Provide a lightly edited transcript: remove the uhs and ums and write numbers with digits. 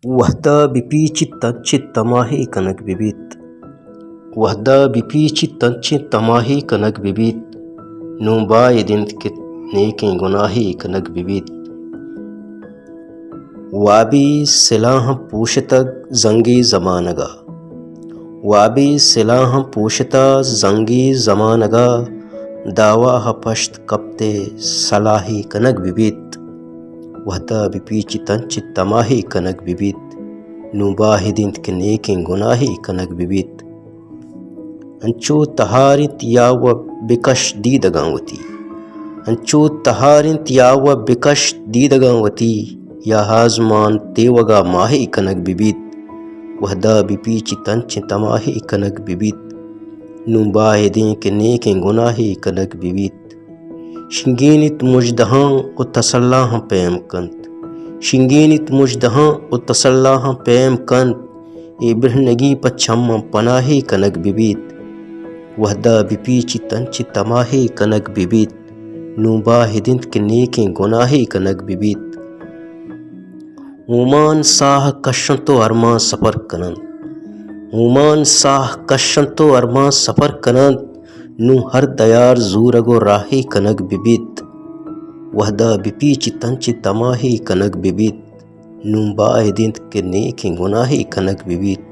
وحدة بپیچی تنچی تماہی کنک ببیت وحدة بپیچی تنچی تماہی کنک ببیت نوں بائے دنت کے نیکیں گناہی کنک ببیت وابی سلاح پوشتگ زنگی زمانگا وابی سلاح پوشتا زنگی زمانگا داواہ پشت کپتے صلاحی کنک ببیت وحدہ بپیچی تنچی تماہی کنک ببیت نوں باہ دنت کے نیکیں گناہی کنک ببیت انچو تہارت یاو بکش دیدگاں وتی انچو تہارت یاو بکش دیدگاں وتی یا ہازمان تیوگا ماہی کنک ببیت وحدہ بپیچی تنچی تماہی کنک ببیت نوں باہ دن کے نیکیں گناہی کنک ببیت شنگینت مجدہاں و تسلاہاں پیم کنت شنگینت مجدہاں و تسلاہاں پیم کنت اے برہنگی پچھم پناہی کنک ببیت وحدہ بپیچی تنچی تماہی کنک ببیت نوں باہ دنت کے نیکیں گناہی کنک ببیت اومان ساہ کشن تو ارمان سفر کنند اومان ساہ کشن تو ارمان سفر کنند نوں ہر دیار زورگو راہی کنک ببیت وحدہ بپیچی تنچی تماہی کنک ببیت نوں باہ دنت کے نیکیں گناہی کنک ببیت